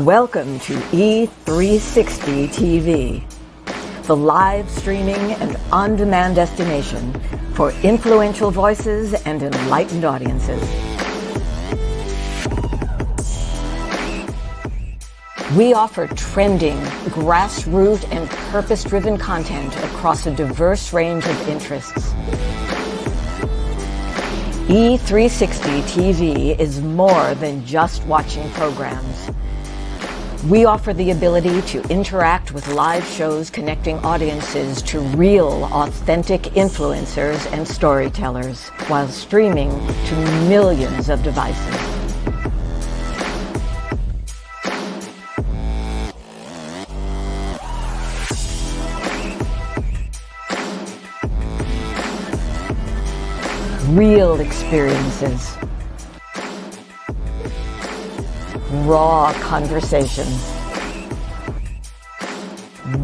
Welcome to E360 TV, the live streaming and on-demand destination for influential voices and enlightened audiences. We offer trending, grassroots, and purpose-driven content across a diverse range of interests. E360 TV is more than just watching programs. We offer the ability to interact with live shows connecting audiences to real, authentic influencers and storytellers while streaming to millions of devices. Real experiences. Raw conversations.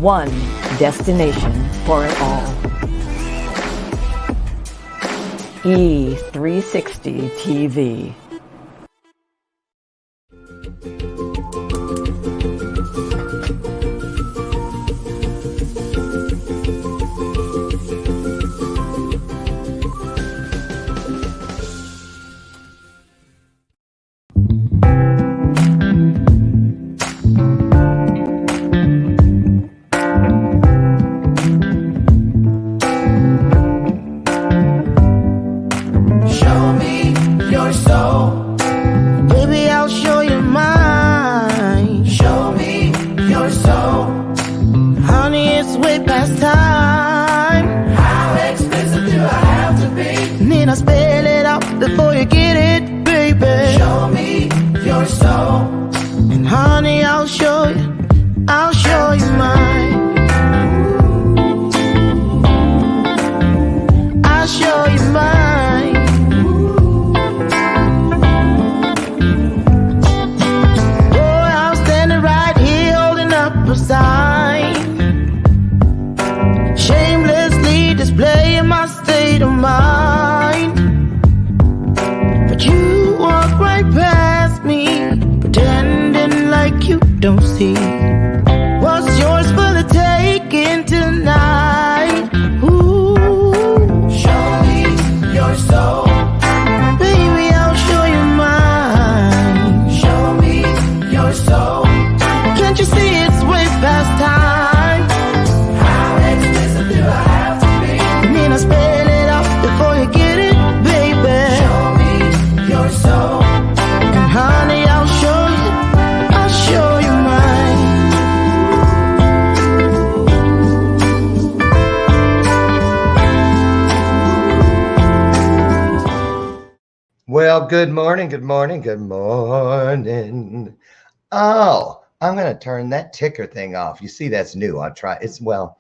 One destination for it all. E360 TV. Don't see what's yours for the taking tonight. Ooh, show me your soul, baby. I'll show you mine. Show me your soul. Can't you see it's way past time? How explicit do I have to be? I mean, I spell it out before you get it, baby. Show me your soul, and honey, I'll show you. I'll show you. Well, good morning, good morning, good morning. Oh, I'm going to turn that ticker thing off. You see, that's new. I'll try. It's, well,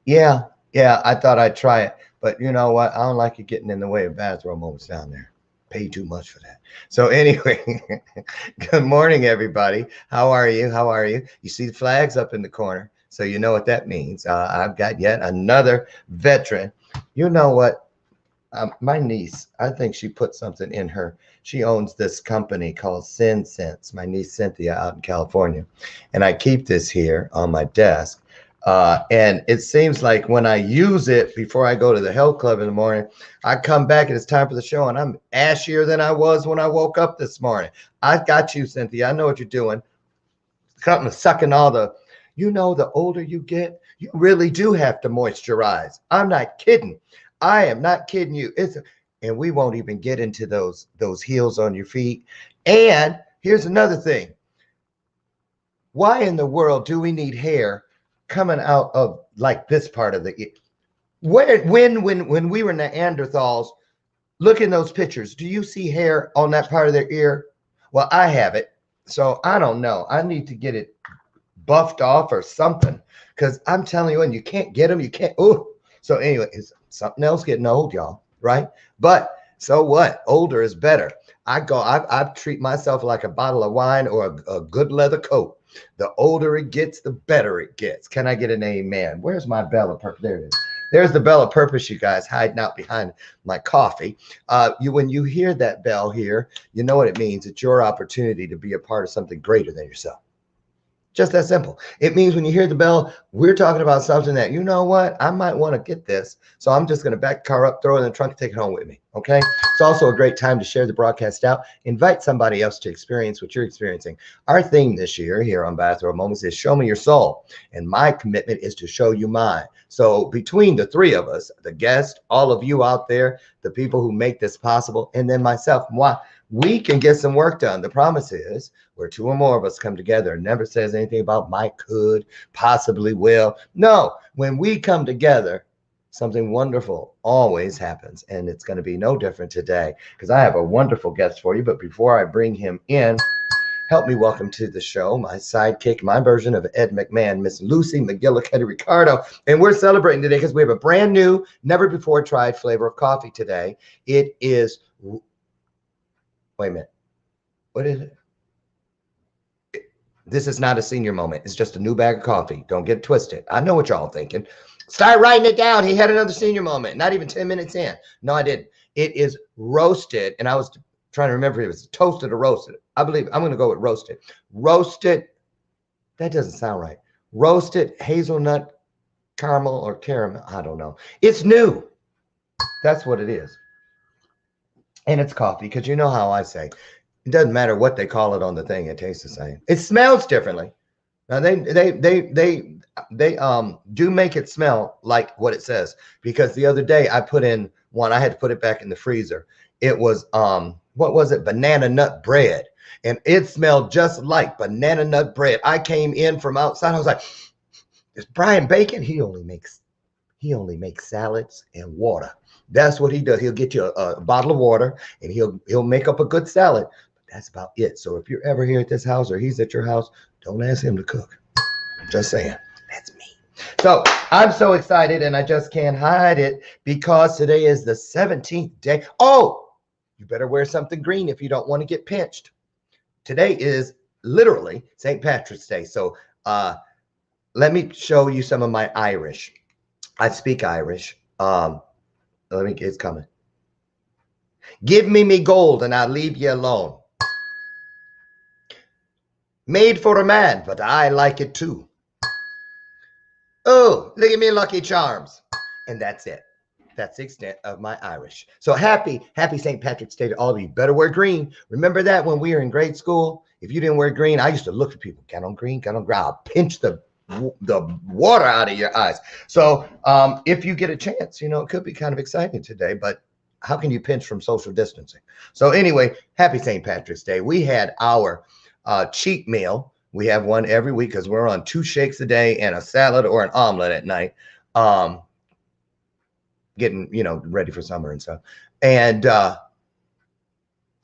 yeah, I thought I'd try it. But you know what? I don't like it getting in the way of Bathrobe Moments down there. Pay too much for that. So anyway, good morning, everybody. How are you? How are you? You see the flags up in the corner. So you know what that means. I've got yet another veteran. You know what? My niece, I think she put something in her. She owns this company called Sense. My niece Cynthia out in California. And I keep this here on my desk. And it seems like when I use it before I go to the health club in the morning, I come back and it's time for the show and I'm ashier than I was when I woke up this morning. I've got you, Cynthia. I know what you're doing. Something sucking all the, you know, the older you get, you really do have to moisturize. I'm not kidding. I am not kidding you. And we won't even get into those heels on your feet. And here's another thing. Why in the world do we need hair coming out of like this part of the ear? When we were Neanderthals, look in those pictures. Do you see hair on that part of their ear? Well, I have it. So I don't know. I need to get it buffed off or something. Because I'm telling you, and you can't get them. You can't. Oh. So anyway, it's something else getting old, y'all, right? But so what? Older is better. I treat myself like a bottle of wine or a good leather coat. The older it gets, the better it gets. Can I get an amen? Where's my bell of purpose? There it is. There's the bell of purpose, you guys, hiding out behind my coffee. When you hear that bell here, you know what it means. It's your opportunity to be a part of something greater than yourself. Just that simple. It means when you hear the bell, we're talking about something that, you know what, I might want to get this. So I'm just going to back the car up, throw it in the trunk, and take it home with me. Okay. It's also a great time to share the broadcast out. Invite somebody else to experience what you're experiencing. Our theme this year here on Bathrobe Moments is Show Me Your Soul. And my commitment is to show you mine. So between the three of us, the guest, all of you out there, the people who make this possible, and then myself, we can get some work done. The promise is where two or more of us come together. It never says anything about might, could, possibly, will. No, when we come together, something wonderful always happens. And it's going to be no different today because I have a wonderful guest for you. But before I bring him in, help me welcome to the show my sidekick, my version of Ed McMahon, Miss Lucy McGillicuddy Ricardo. And we're celebrating today because we have a brand new, never before tried flavor of coffee today. It is... Wait a minute. What is it? This is not a senior moment. It's just a new bag of coffee. Don't get twisted. I know what y'all thinking. Start writing it down. He had another senior moment. Not even 10 minutes in. No, I didn't. It is roasted. And I was trying to remember if it was toasted or roasted. I believe I'm going to go with roasted. Roasted. That doesn't sound right. Roasted hazelnut caramel or caramel. I don't know. It's new. That's what it is. And it's coffee, because you know how I say, it doesn't matter what they call it on the thing, it tastes the same. It smells differently. Now they do make it smell like what it says, because the other day I put in one, I had to put it back in the freezer. It was what was it? Banana nut bread. And it smelled just like banana nut bread. I came in from outside. I was like, is Brian Bacon? He only makes salads and water. That's what he does. He'll get you a bottle of water and he'll make up a good salad. But that's about it. So if you're ever here at this house or he's at your house, don't ask him to cook. Just saying. That's me. So I'm so excited and I just can't hide it because today is the 17th day. Oh, you better wear something green if you don't want to get pinched. Today is literally St. Patrick's Day. So let me show you some of my Irish. I speak Irish. It's coming. Give me gold and I'll leave you alone. Made for a man, but I like it too. Oh, look at me Lucky Charms. And that's it. That's the extent of my Irish. So happy St. Patrick's Day to all of you. Better wear green. Remember that when we were in grade school? If you didn't wear green, I used to look at people. Got on green, got on green. I'll pinch the water out of your eyes. So if you get a chance, you know, it could be kind of exciting today, but how can you pinch from social distancing? So anyway, happy St. Patrick's Day. We had our cheat meal. We have one every week because we're on 2 shakes a day and a salad or an omelet at night. Getting, you know, ready for summer and stuff. And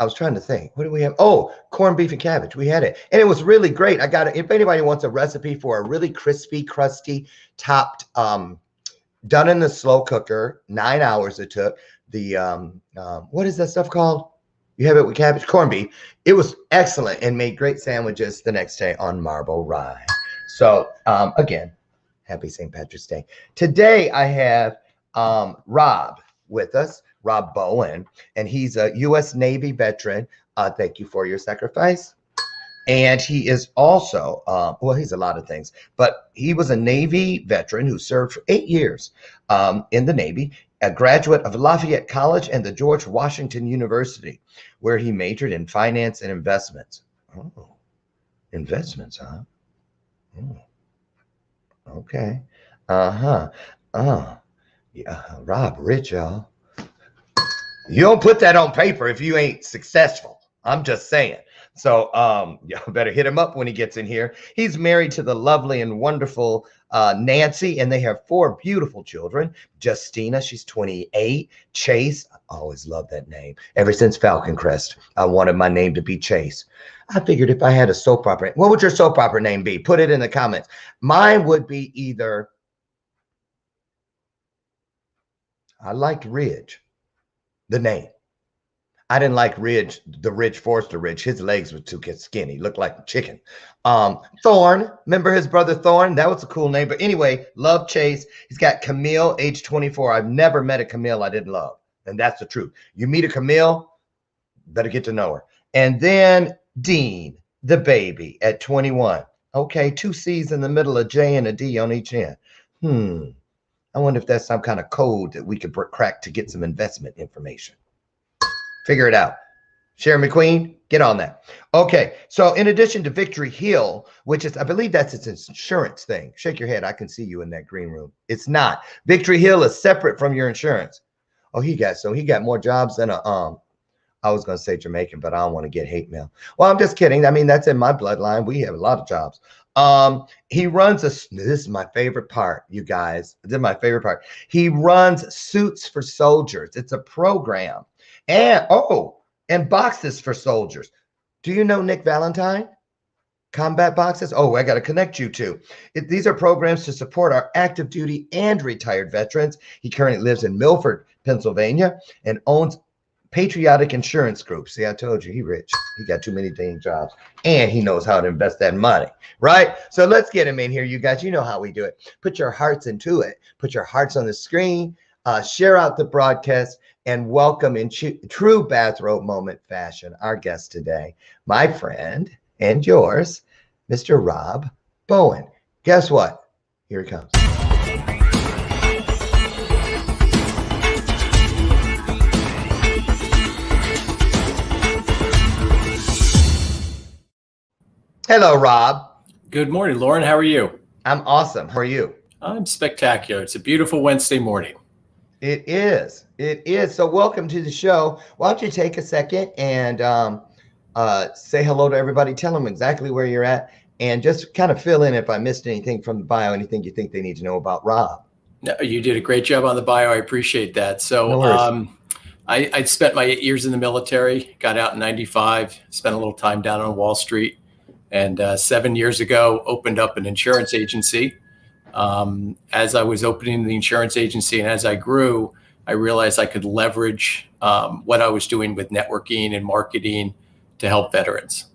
I was trying to think, what do we have? Oh, corned beef and cabbage. We had it. And it was really great. I got it. If anybody wants a recipe for a really crispy, crusty, topped, done in the slow cooker, 9 hours it took. The, what is that stuff called? You have it with cabbage, corned beef. It was excellent and made great sandwiches the next day on marble rye. So again, happy St. Patrick's Day. Today I have Rob with us. Rob BOWEN, and he's a U.S. Navy veteran. Thank you for your sacrifice. And he is also, well, he's a lot of things, but he was a Navy veteran who served for 8 years in the Navy, a graduate of Lafayette College and the George Washington University, where he majored in finance and investments. Oh, investments, huh? Oh, okay. Yeah, Rob rich, y'all. You don't put that on paper if you ain't successful. I'm just saying. So y'all better hit him up when he gets in here. He's married to the lovely and wonderful Nancy, and they have 4 beautiful children. Justina, she's 28. Chase, I always loved that name. Ever since Falcon Crest, I wanted my name to be Chase. I figured if I had a soap opera, what would your soap opera name be? Put it in the comments. Mine would be either, I liked Ridge. The name. I didn't like Ridge, the Ridge Forrester Ridge. His legs were too skinny, looked like a chicken. Thorn, remember his brother Thorn? That was a cool name. But anyway, love Chase. He's got Camille, age 24. I've never met a Camille I didn't love. And that's the truth. You meet a Camille, better get to know her. And then Dean, the baby, at 21. Okay, two C's in the middle, a J and a D on each end. I wonder if that's some kind of code that we could crack to get some investment information. Figure it out. Sharon McQueen, get on that. Okay, so in addition to Victory Hill, which is, I believe that's its insurance thing. Shake your head. I can see you in that green room. It's not. Victory Hill is separate from your insurance. Oh, he got more jobs than I was going to say Jamaican, but I don't want to get hate mail. Well, I'm just kidding. I mean, that's in my bloodline. We have a lot of jobs. He runs this is my favorite part, you guys. This is my favorite part. He runs Suits for Soldiers. It's a program. And boxes for soldiers. Do you know Nick Valentine? Combat boxes? Oh, I got to connect you to. These are programs to support our active duty and retired veterans. He currently lives in Milford, Pennsylvania, and owns Patriotic Insurance Group. See, I told you, he rich. He got too many dang jobs, and he knows how to invest that money, right? So let's get him in here, you guys. You know how we do it. Put your hearts into it. Put your hearts on the screen. Share out the broadcast, and welcome in true bathrobe moment fashion our guest today, my friend and yours, Mr. Rob Bowen. Guess what? Here he comes. Hello, Rob. Good morning, Lauren. How are you? I'm awesome. How are you? I'm spectacular. It's a beautiful Wednesday morning. It is. It is. So welcome to the show. Why don't you take a second and say hello to everybody. Tell them exactly where you're at and just kind of fill in if I missed anything from the bio, anything you think they need to know about Rob. No, you did a great job on the bio. I appreciate that. So No I spent my 8 years in the military, got out in 95, spent a little time down on Wall Street, and 7 years ago opened up an insurance agency. As I was opening the insurance agency and as I grew, I realized I could leverage what I was doing with networking and marketing to help veterans.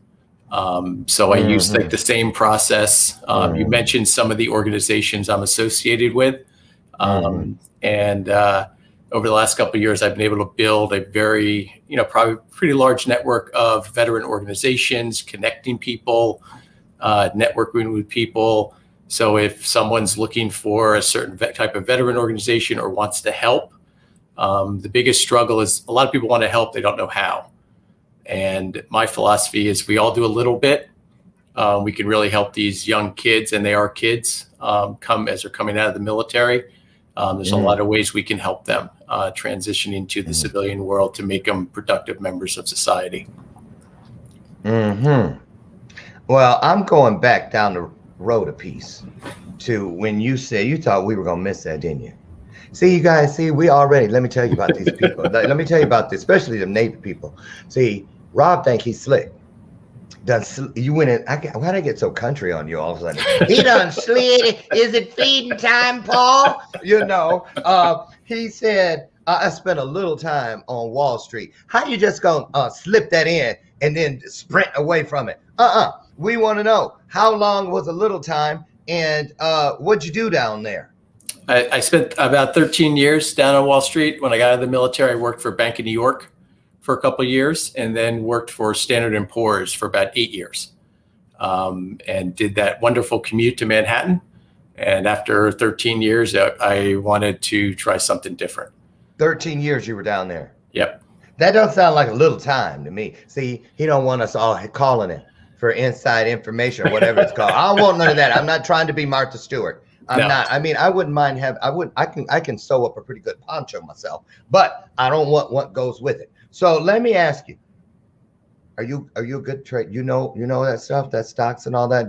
So I used like the same process. You mentioned some of the organizations I'm associated with. And over the last couple of years, I've been able to build a very, probably pretty large network of veteran organizations, connecting people, networking with people. So if someone's looking for a certain type of veteran organization or wants to help, the biggest struggle is a lot of people want to help, they don't know how. And my philosophy is we all do a little bit. We can really help these young kids, and they are kids, come as they're coming out of the military. There's a lot of ways we can help them transitioning to the civilian world to make them productive members of society. Well, I'm going back down the road a piece to when you said you thought we were going to miss that, didn't you? See, you guys, we already, let me tell you about these people. Let me tell you about this, especially the Navy people. See, Rob think he's slick. You went in. Why'd I get so country on you all of a sudden? He done slid. Is it feeding time, Paul? He said, I spent a little time on Wall Street. How you just gonna slip that in and then sprint away from it? We want to know how long was a little time and what'd you do down there? I spent about 13 years down on Wall Street. When I got out of the military, I worked for Bank of New York for a couple of years, and then worked for Standard & Poor's for about 8 years, and did that wonderful commute to Manhattan. And after 13 years, I wanted to try something different. 13 years you were down there? Yep. That doesn't sound like a little time to me. See, he don't want us all calling it for inside information or whatever it's called. I don't want none of that. I'm not trying to be Martha Stewart. I'm not. I mean, I wouldn't mind I can sew up a pretty good poncho myself, but I don't want what goes with it. So let me ask you, are you a good trade? You know that stuff, that stocks and all that,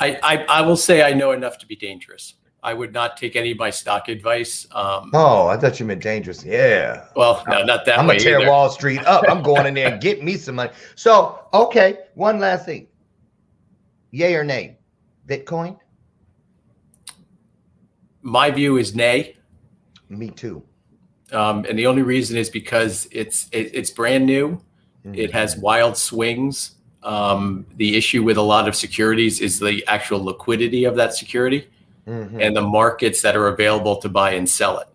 I will say I know enough to be dangerous. I would not take any of my stock advice. Oh, I thought you meant dangerous. Yeah. Well, no, not that I'm way going to tear either. Wall Street up. I'm going in there and get me some money. So, okay, one last thing. Yay or nay? Bitcoin? My view is nay. Me too. And the only reason is because it's brand new. It has wild swings. The issue with a lot of securities is the actual liquidity of that security and the markets that are available to buy and sell it.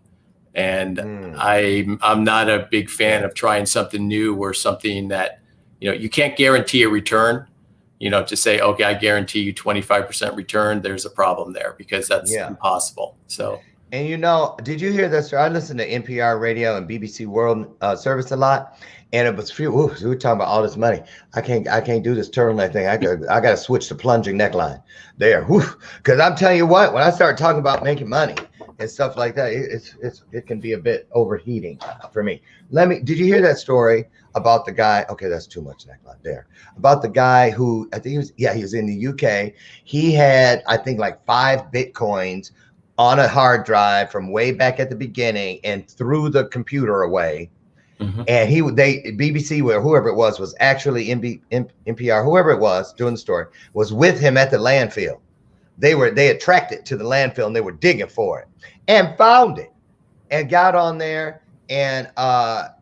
And I'm not a big fan of trying something new or something that, you can't guarantee a return. to say, okay, I guarantee you 25% return, there's a problem there, because that's impossible. So. And did you hear this? I listen to NPR radio and BBC World Service a lot, and it was we were talking about all this money. I can't do this turtleneck thing. I got to switch to plunging neckline there, because I'm telling you what, when I start talking about making money and stuff like that, it can be a bit overheating for me. Did you hear that story about the guy? Okay, that's too much neckline there. About the guy who, I think he was in the UK. He had, I think, like 5 Bitcoins on a hard drive from way back at the beginning, and threw the computer away. Mm-hmm. And BBC, or whoever it was actually NPR, whoever it was doing the story, was with him at the landfill. They had tracked it to the landfill, and they were digging for it and found it, and got on there and found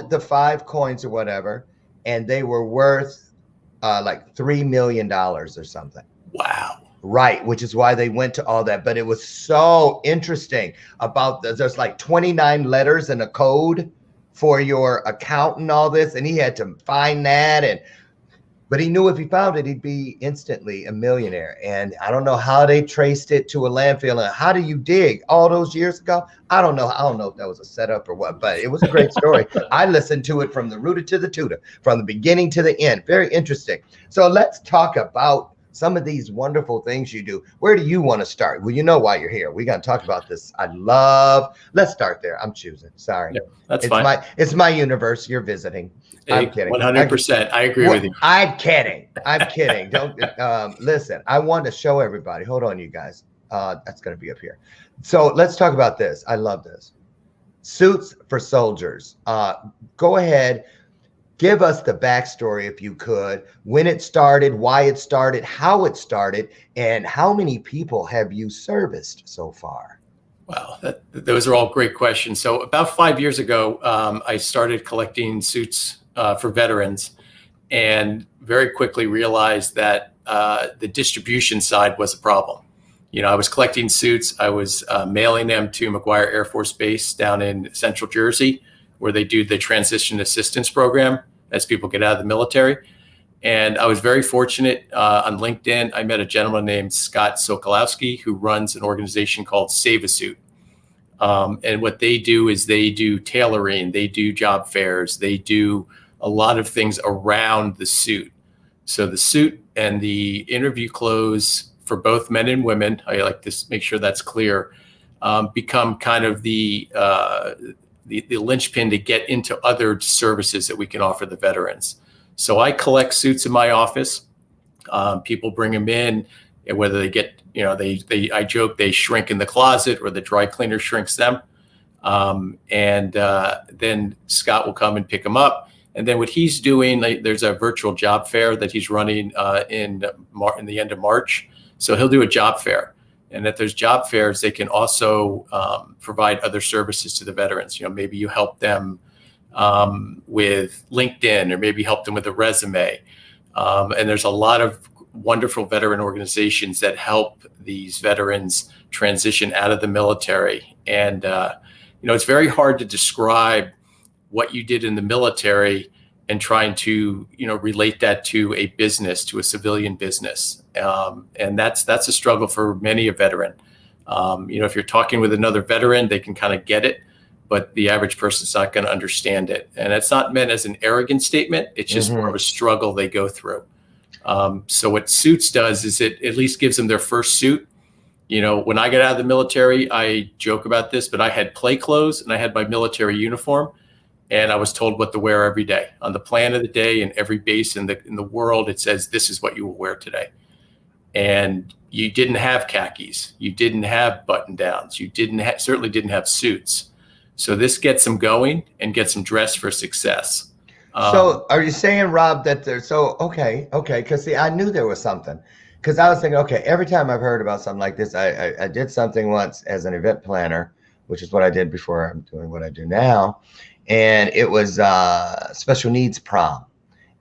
the 5 coins or whatever, and they were worth like $3 million or something. Wow. Right, which is why they went to all that. But it was so interesting about there's like 29 letters in a code for your account and all this, and he had to find that. But he knew if he found it, he'd be instantly a millionaire. And I don't know how they traced it to a landfill. And how do you dig all those years ago? I don't know. I don't know if that was a setup or what, but it was a great story. I listened to it from the rooter to the tutor, from the beginning to the end. Very interesting. So let's talk about some of these wonderful things you do. Where do you want to start? Well, you know why you're here. We're going to talk about this. Let's start there. I'm choosing. Sorry. Yeah, that's fine. It's my universe. You're visiting. I'm kidding. 100%. I agree with you. I'm kidding. Don't listen. I want to show everybody. Hold on, you guys. That's going to be up here. So let's talk about this. I love this. Suits for soldiers. Go ahead. Give us the backstory, if you could, when it started, why it started, how it started, and how many people have you serviced so far? Wow, those are all great questions. So about 5 years ago, I started collecting suits for veterans, and very quickly realized that the distribution side was a problem. I was collecting suits. I was mailing them to McGuire Air Force Base down in Central Jersey, where they do the transition assistance program as people get out of the military. And I was very fortunate on LinkedIn. I met a gentleman named Scott Sokolowski, who runs an organization called Save a Suit. And what they do is they do tailoring, they do job fairs, they do a lot of things around the suit. So the suit and the interview clothes for both men and women, I like to make sure that's clear, become kind of the linchpin to get into other services that we can offer the veterans. So I collect suits in my office. People bring them in, and whether they get, I joke, they shrink in the closet or the dry cleaner shrinks them. And then Scott will come and pick them up. And then what he's doing, there's a virtual job fair that he's running in the end of March. So he'll do a job fair. And at those job fairs, they can also provide other services to the veterans. Maybe you help them with LinkedIn, or maybe help them with a resume. And there's a lot of wonderful veteran organizations that help these veterans transition out of the military. And, it's very hard to describe what you did in the military and trying to, relate that to a business, to a civilian business. And that's a struggle for many a veteran. If you're talking with another veteran, they can kind of get it, but the average person's not going to understand it. And it's not meant as an arrogant statement. It's just more of a struggle they go through. So what Suits does is it at least gives them their first suit. When I got out of the military, I joke about this, but I had play clothes and I had my military uniform. And I was told what to wear every day. On the plan of the day, and every base in the world, it says, this is what you will wear today. And you didn't have khakis. You didn't have button downs. You certainly didn't have suits. So this gets them going and gets them dressed for success. So are you saying, Rob, that okay. Because see, I knew there was something. Because I was thinking, okay, every time I've heard about something like this, I did something once as an event planner, which is what I did before I'm doing what I do now. And it was special needs prom.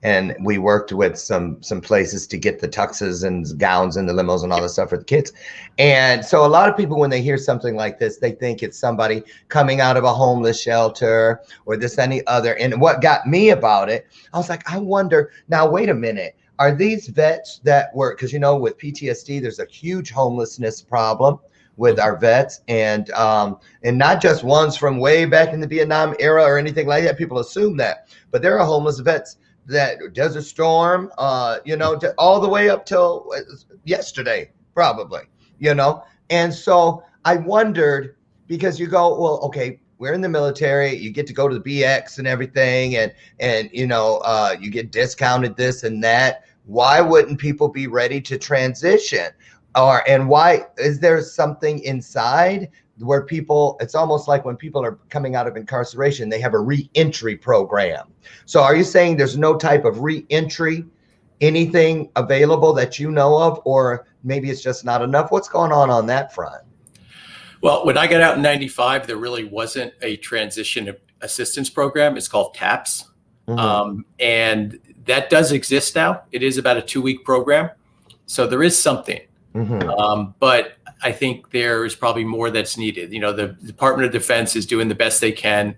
and we worked with some places to get the tuxes and gowns and the limos and all this stuff for the kids. And so a lot of people, when they hear something like this, they think it's somebody coming out of a homeless shelter or this any other. And what got me about it, I was like, I wonder, now wait a minute, are these vets that were, because with PTSD there's a huge homelessness problem with our vets, and not just ones from way back in the Vietnam era or anything like that. People assume that, but there are homeless vets that Desert Storm, all the way up till yesterday, probably, And so I wondered, because you go, well, okay, we're in the military, you get to go to the BX and everything, and you get discounted this and that. Why wouldn't people be ready to transition? And why is there something inside where people, it's almost like when people are coming out of incarceration, they have a re-entry program. So are you saying there's no type of re-entry, anything available that you know of, or maybe it's just not enough? What's going on that front? Well, when I got out in 95, there really wasn't a transition assistance program. It's called TAPS. And that does exist now. It is about a 2-week program. So there is something. But I think there is probably more that's needed. The Department of Defense is doing the best they can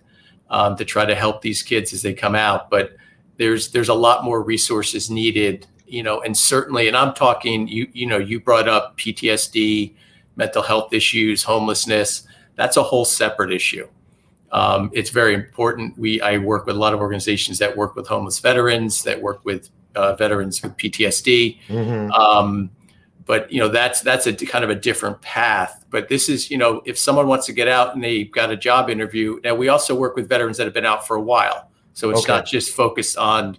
to try to help these kids as they come out. But there's a lot more resources needed, and certainly, and I'm talking, you brought up PTSD, mental health issues, homelessness. That's a whole separate issue. It's very important. I work with a lot of organizations that work with homeless veterans, that work with veterans with PTSD. But that's a kind of a different path. But this is, if someone wants to get out and they've got a job interview. Now, we also work with veterans that have been out for a while, so it's not just focused on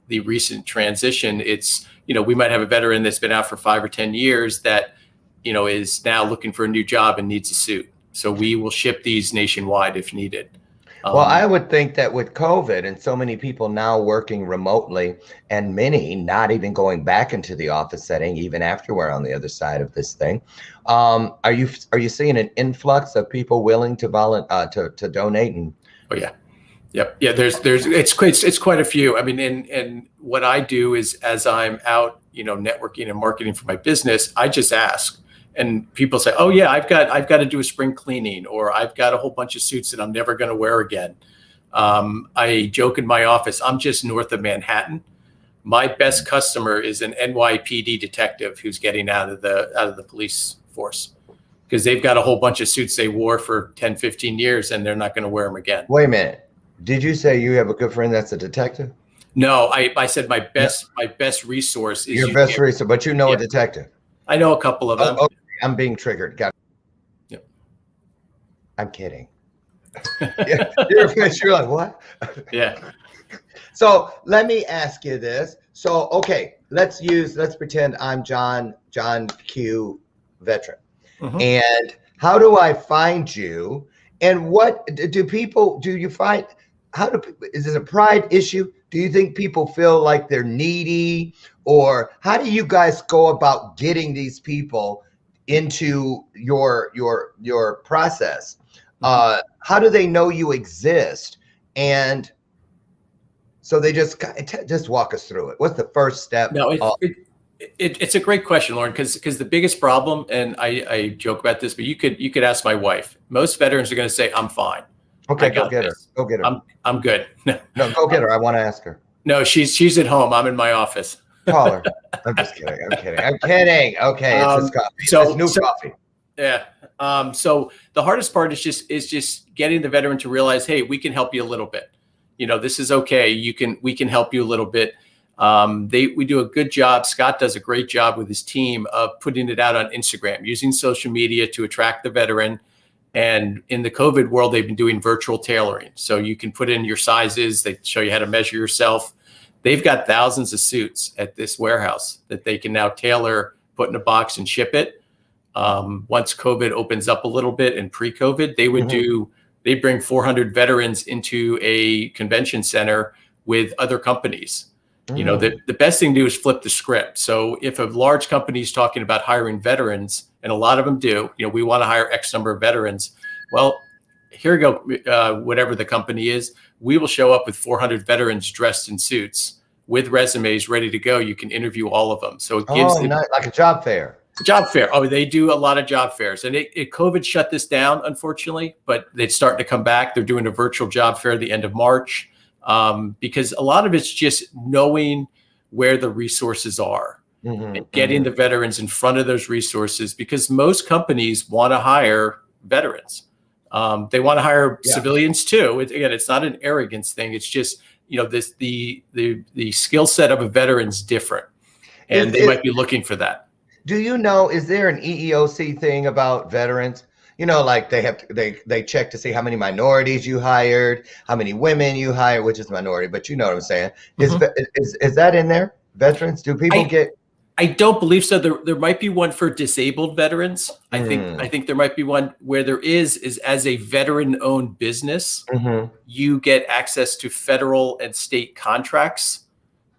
the recent transition. It's, we might have a veteran that's been out for 5 or 10 years that is now looking for a new job and needs a suit. So we will ship these nationwide if needed. Well, I would think that with COVID and so many people now working remotely and many not even going back into the office setting, even after we're on the other side of this thing, are you seeing an influx of people willing to to donate? And oh yeah, yep, yeah. It's quite a few. I mean, and what I do is, as I'm out, networking and marketing for my business, I just ask. And people say, oh yeah, I've got to do a spring cleaning, or I've got a whole bunch of suits that I'm never going to wear again. I joke in my office, I'm just north of Manhattan. My best customer is an NYPD detective who's getting out of the police force, because they've got a whole bunch of suits they wore for 10, 15 years and they're not going to wear them again. Wait a minute. Did you say you have a good friend that's a detective? No, I said my best resource is your best resource, but a detective. I know a couple of them. Okay. I'm being triggered. Yep. I'm kidding. You're like, what? Yeah. So let me ask you this. So, okay, let's pretend I'm John Q. veteran. And how do I find you? And what is it a pride issue? Do you think people feel like they're needy, or how do you guys go about getting these people into your process? How do they know you exist? And so they just walk us through it. What's the first step? No, it's a great question, Lauren, because the biggest problem, and I joke about this, but you could ask my wife. Most veterans are going to say, I'm fine. Okay, go get her. Go get her. I'm good. No, go get her. I want to ask her. No, she's at home. I'm in my office. Call her. I'm just kidding. I'm kidding. Okay, it's just coffee. It's coffee. Yeah. So the hardest part is just getting the veteran to realize, hey, we can help you a little bit. This is okay. We can help you a little bit. We do a good job. Scott does a great job with his team of putting it out on Instagram, using social media to attract the veteran. And in the COVID world, they've been doing virtual tailoring. So you can put in your sizes. They show you how to measure yourself. They've got thousands of suits at this warehouse that they can now tailor, put in a box and ship it. Once COVID opens up a little bit, and pre-COVID, they bring 400 veterans into a convention center with other companies. The best thing to do is flip the script. So if a large company is talking about hiring veterans, and a lot of them do, we want to hire X number of veterans. Well, here we go. Whatever the company is, we will show up with 400 veterans dressed in suits with resumes ready to go. You can interview all of them. So it gives Oh, nice. Like a job fair. job fair. Oh, they do a lot of job fairs, and COVID shut this down, unfortunately, but they're starting to come back. They're doing a virtual job fair at the end of March, because a lot of it's just knowing where the resources are and getting the veterans in front of those resources, because most companies want to hire veterans. They want to hire civilians too. Again, it's not an arrogance thing. It's just, the skill set of a veteran's different, and they might be looking for that. Do you know, is there an EEOC thing about veterans? Like they check to see how many minorities you hired, how many women you hired, which is minority, but you know what I'm saying. Is that in there? Veterans? Do people get? I don't believe so. There might be one for disabled veterans. I think there might be one where there is as a veteran-owned business, you get access to federal and state contracts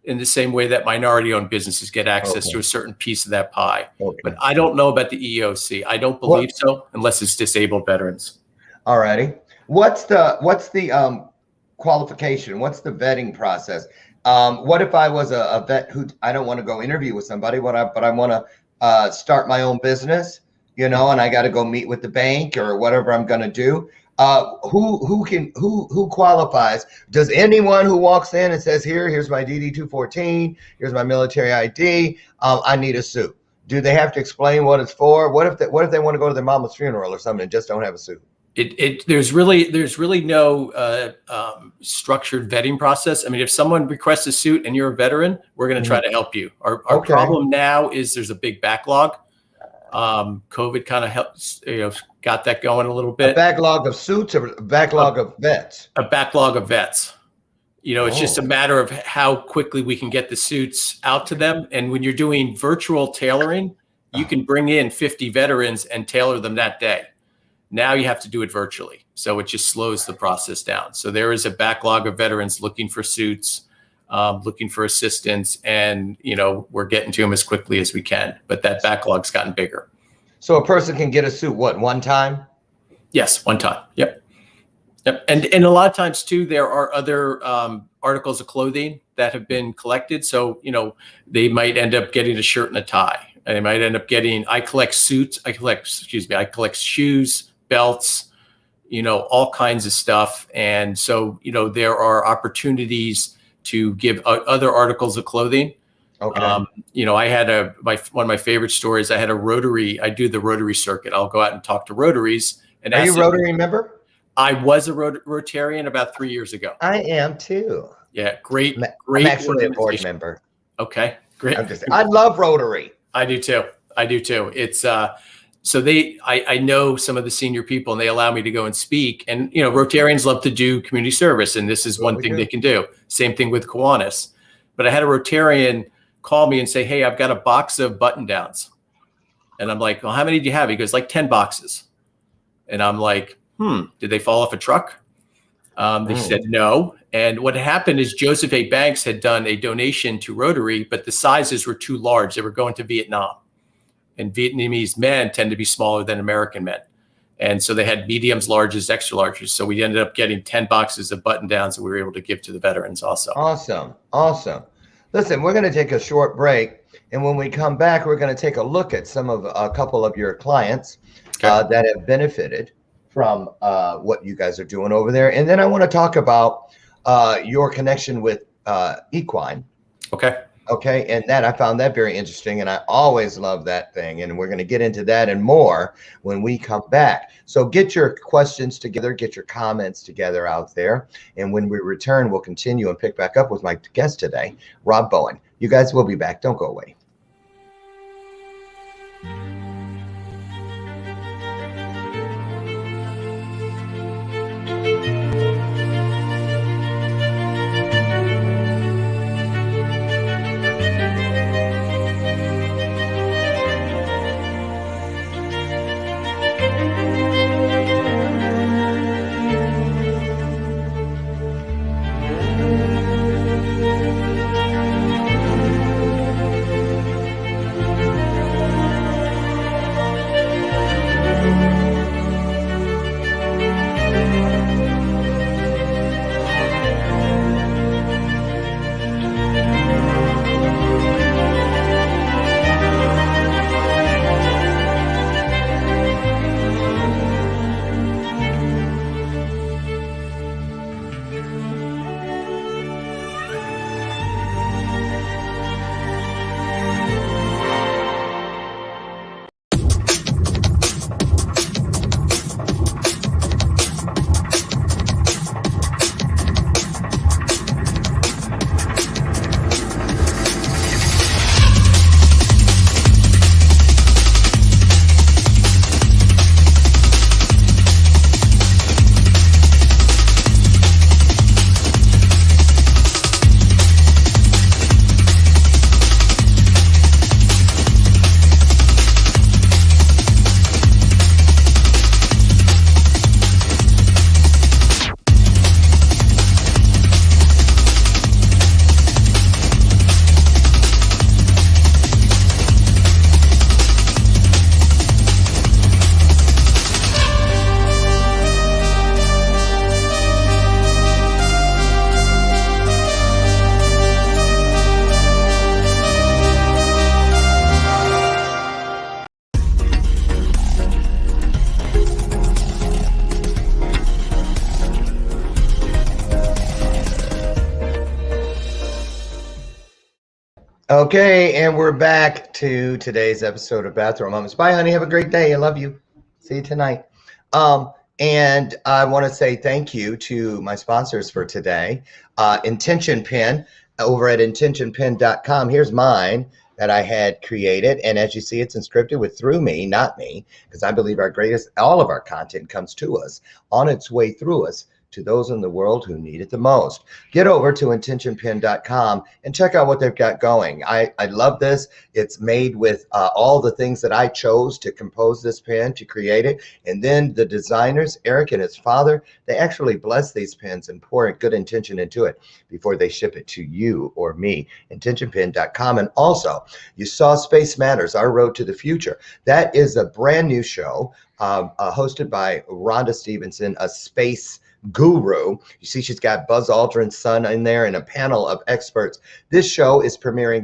in the same way that minority-owned businesses get access to a certain piece of that pie. But I don't know about the EEOC. I don't believe so, unless it's disabled veterans. All righty. What's the qualification? What's the vetting process? What if I was a vet who I don't want to go interview with somebody, but I want to start my own business, and I got to go meet with the bank or whatever I'm going to do. Who qualifies? Does anyone who walks in and says, here's my DD-214, here's my military ID, I need a suit. Do they have to explain what it's for? What if they want to go to their mama's funeral or something and just don't have a suit? There's really no structured vetting process. I mean, if someone requests a suit and you're a veteran, we're going to try to help you. Our problem now is there's a big backlog. COVID kind of helps, got that going a little bit. A backlog of suits or a backlog of vets? A backlog of vets. It's just a matter of how quickly we can get the suits out to them. And when you're doing virtual tailoring, you can bring in 50 veterans and tailor them that day. Now you have to do it virtually. So it just slows the process down. So there is a backlog of veterans looking for suits, looking for assistance, and we're getting to them as quickly as we can. But that backlog's gotten bigger. So a person can get a suit one time? Yes, one time. Yep. And a lot of times too, there are other articles of clothing that have been collected. So they might end up getting a shirt and a tie. And they might end up getting. I collect suits. I collect shoes, belts, all kinds of stuff. And so there are opportunities to give other articles of clothing. Okay. I had one of my favorite stories. I had a Rotary. I do the Rotary circuit. I'll go out and talk to Rotaries. And are you a Rotary member? I was a Rotarian about 3 years ago. I am too. Yeah, great. I'm actually a board member. Okay, great. I love Rotary. I do too. It's so I know some of the senior people, and they allow me to go and speak. And Rotarians love to do community service, and this is one thing they can do. Same thing with Kiwanis. But I had a Rotarian call me and say, "Hey, I've got a box of button downs," and I'm like, "Well, how many do you have?" He goes, "Like 10 boxes," and I'm like, "Did they fall off a truck?" They said no. And what happened is Joseph A. Banks had done a donation to Rotary, but the sizes were too large. They were going to Vietnam. And Vietnamese men tend to be smaller than American men. And so they had mediums, larges, extra larges. So we ended up getting 10 boxes of button downs that we were able to give to the veterans also. Awesome. Listen, we're going to take a short break. And when we come back, we're going to take a look at a couple of your clients that have benefited from what you guys are doing over there. And then I want to talk about your connection with equine. Okay. And I found that very interesting. And I always love that thing. And we're going to get into that and more when we come back. So get your questions together, get your comments together out there. And when we return, we'll continue and pick back up with my guest today, Rob Bowen. You guys will be back. Don't go away. Okay, and we're back to today's episode of Bathrobe Moments. Bye, honey. Have a great day. I love you. See you tonight. And I want to say thank you to my sponsors for today. Intention Pen over at intentionpen.com. Here's mine that I had created. And as you see, it's inscripted with "through me," not me, because I believe all of our content comes to us on its way through us to those in the world who need it the most. Get over to intentionpen.com and check out what they've got going. I love this. It's made with all the things that I chose to compose this pen, to create it. And then the designers, Eric and his father, they actually bless these pens and pour a good intention into it before they ship it to you or me. Intentionpen.com. And also, you saw Space Matters, Our Road to the Future. That is a brand new show hosted by Rhonda Stevenson, a space guru. You see, she's got Buzz Aldrin's son in there and a panel of experts. This show is premiering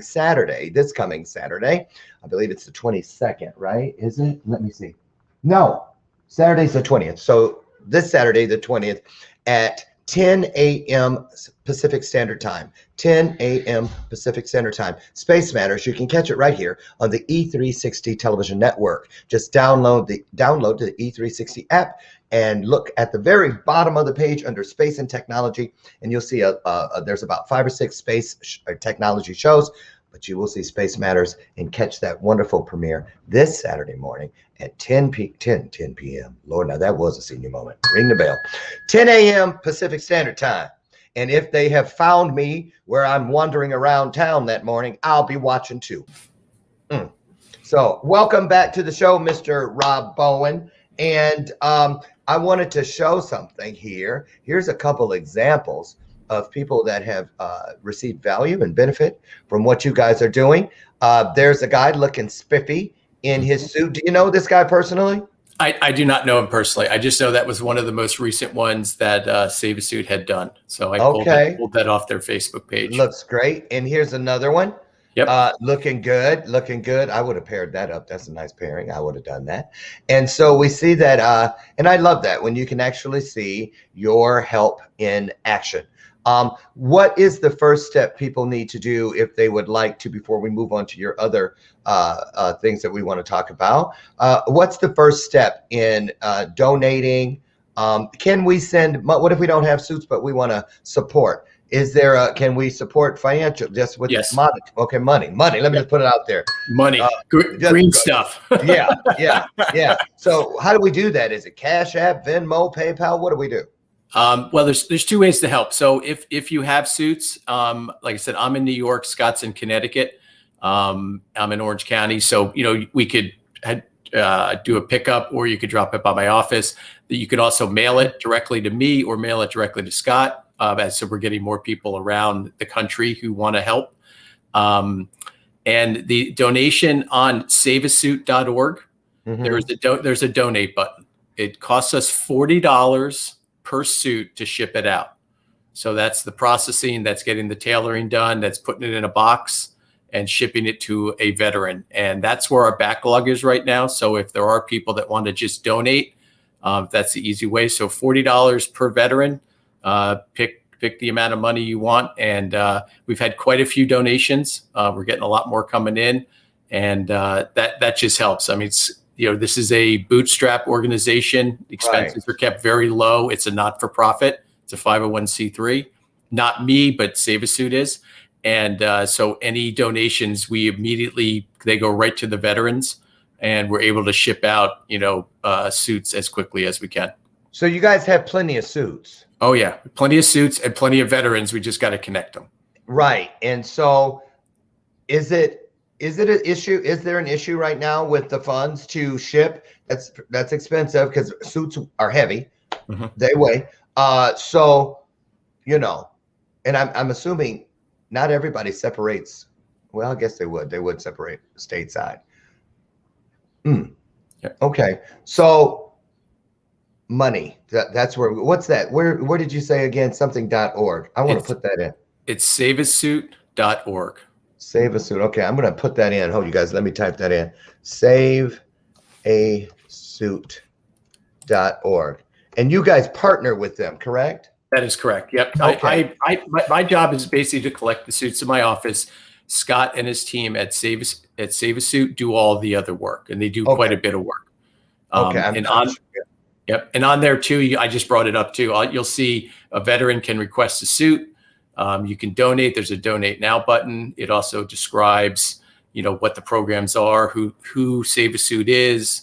this coming Saturday. I believe it's the 22nd, right? Isn't it? Let me see. No, Saturday's the 20th. So this Saturday, the 20th at 10 a.m. Pacific Standard Time. 10 a.m. Pacific Standard Time. Space Matters. You can catch it right here on the E360 television network. Just download the E360 app and look at the very bottom of the page under Space and Technology, and you'll see there's about 5 or 6 space technology shows, but you will see Space Matters and catch that wonderful premiere this Saturday morning at 10 p.m. Lord, now that was a senior moment. Ring the bell. 10 a.m. Pacific Standard Time. And if they have found me where I'm wandering around town that morning, I'll be watching too. So welcome back to the show, Mr. Rob Bowen. And I wanted to show something here. Here's a couple examples of people that have received value and benefit from what you guys are doing. There's a guy looking spiffy in his suit. Do you know this guy personally? I do not know him personally. I just know that was one of the most recent ones that Save a Suit had done. So I pulled that off their Facebook page. Looks great. And here's another one. Yep. Looking good. I would have paired that up. That's a nice pairing. I would have done that. And so we see that, and I love that when you can actually see your help in action. What is the first step people need to do if they would like to, before we move on to your other things that we want to talk about? What's the first step in donating? Can we send, what if we don't have suits, but we want to support? Is there can we support financial just with money? Okay, money. Let me just put it out there. Money, green stuff. yeah. So how do we do that? Is it Cash App, Venmo, PayPal? What do we do? Well, there's 2 ways to help. So if you have suits, like I said, I'm in New York, Scott's in Connecticut. I'm in Orange County. So, we could do a pickup, or you could drop it by my office. You could also mail it directly to me or mail it directly to Scott. So we're getting more people around the country who want to help. And the donation on saveasuit.org, there's a donate button. It costs us $40 per suit to ship it out. So that's the processing, that's getting the tailoring done, that's putting it in a box and shipping it to a veteran. And that's where our backlog is right now. So if there are people that want to just donate, that's the easy way. So $40 per veteran. Pick the amount of money you want, and we've had quite a few donations. We're getting a lot more coming in, and that just helps. I mean, this is a bootstrap organization. Expenses are kept very low. It's a not-for-profit. It's a 501c3. Not me, but Save a Suit is. And so any donations, they go right to the veterans, and we're able to ship out, suits as quickly as we can. So you guys have plenty of suits. Oh yeah, plenty of suits and plenty of veterans. We just got to connect them. Right. And so is it an issue? Is there an issue right now with the funds to ship? That's expensive because suits are heavy. Mm-hmm. They weigh. So, and I'm assuming not everybody separates. Well, I guess they would separate stateside. Yeah. Okay. So money, that's what's that? Where did you say again? Something.org. I want to put that in. It's saveasuit.org. Save a Suit. Okay, I'm going to put that in. Hold you guys, let me type that in. Saveasuit.org. And you guys partner with them, correct? That is correct. Yep. Okay. My job is basically to collect the suits in my office, Scott and his team at Save a Suit do all the other work, and they do quite a bit of work. Okay. Yep. And on there too, I just brought it up too. You'll see a veteran can request a suit. You can donate. There's a donate now button. It also describes, what the programs are, who Save a Suit is.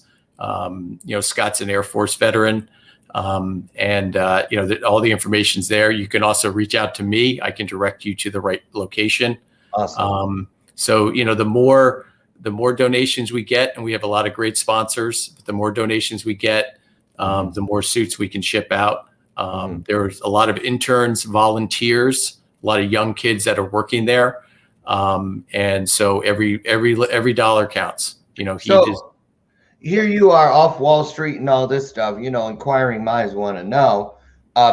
Scott's an Air Force veteran. All the information's there. You can also reach out to me. I can direct you to the right location. Awesome. The more donations we get, and we have a lot of great sponsors, the more donations we get, the more suits we can ship out. There's a lot of interns, volunteers, a lot of young kids that are working there. And so every dollar counts. Here you are off Wall Street and all this stuff, inquiring minds want to know,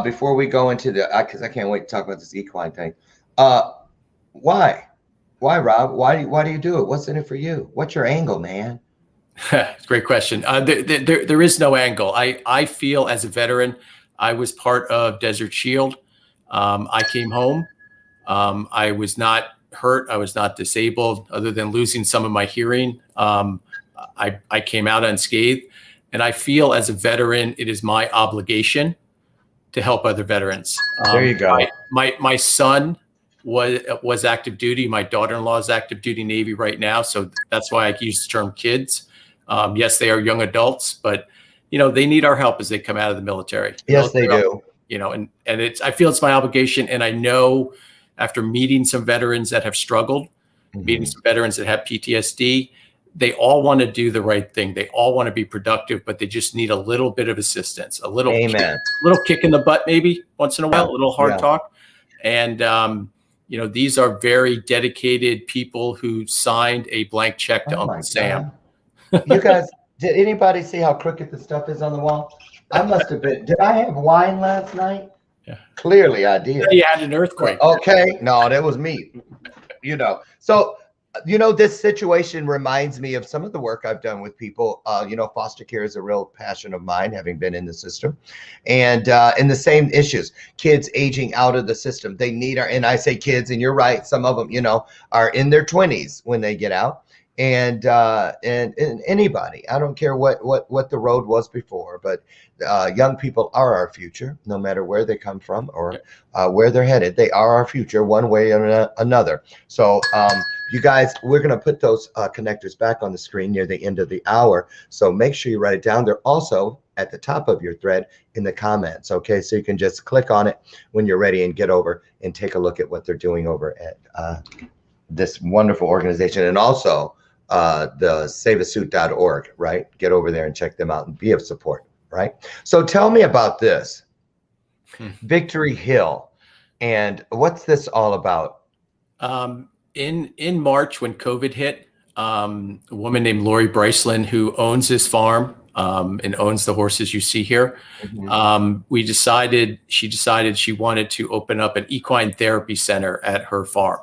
before we go into because I can't wait to talk about this equine thing. Why, Rob? Why do you do it? What's in it for you? What's your angle, man? Great question. There is no angle. I feel as a veteran, I was part of Desert Shield. I came home. I was not hurt. I was not disabled, other than losing some of my hearing. I came out unscathed, and I feel as a veteran, it is my obligation to help other veterans. There you go. My son was active duty. My daughter-in-law is active duty Navy right now. So that's why I use the term kids. Yes, they are young adults, but they need our help as they come out of the military. Yes, they do. And I feel it's my obligation. And I know after meeting some veterans that have struggled, meeting some veterans that have PTSD, they all want to do the right thing. They all want to be productive, but they just need a little bit of assistance, a little kick in the butt, maybe once in a while, a little hard talk. And, these are very dedicated people who signed a blank check to Uncle Sam. You guys, did anybody see how crooked the stuff is on the wall? I must have been. Did I have wine last night? Yeah. Clearly I did. You had an earthquake. Okay. No, that was me. So, this situation reminds me of some of the work I've done with people. Foster care is a real passion of mine, having been in the system, and in the same issues, kids aging out of the system. They need and I say kids, and you're right. Some of them, are in their 20s when they get out. And anybody, I don't care what the road was before, but young people are our future, no matter where they come from or where they're headed. They are our future one way or another. So you guys, we're going to put those connectors back on the screen near the end of the hour. So make sure you write it down. They're also at the top of your thread in the comments. Okay, so you can just click on it when you're ready and get over and take a look at what they're doing over at this wonderful organization, and also the saveasuit.org, right? Get over there and check them out and be of support, right? So tell me about this Victory Hill, and what's this all about? In March, when COVID hit, a woman named Lori Bryceland, who owns this farm and owns the horses you see here, she decided she wanted to open up an equine therapy center at her farm.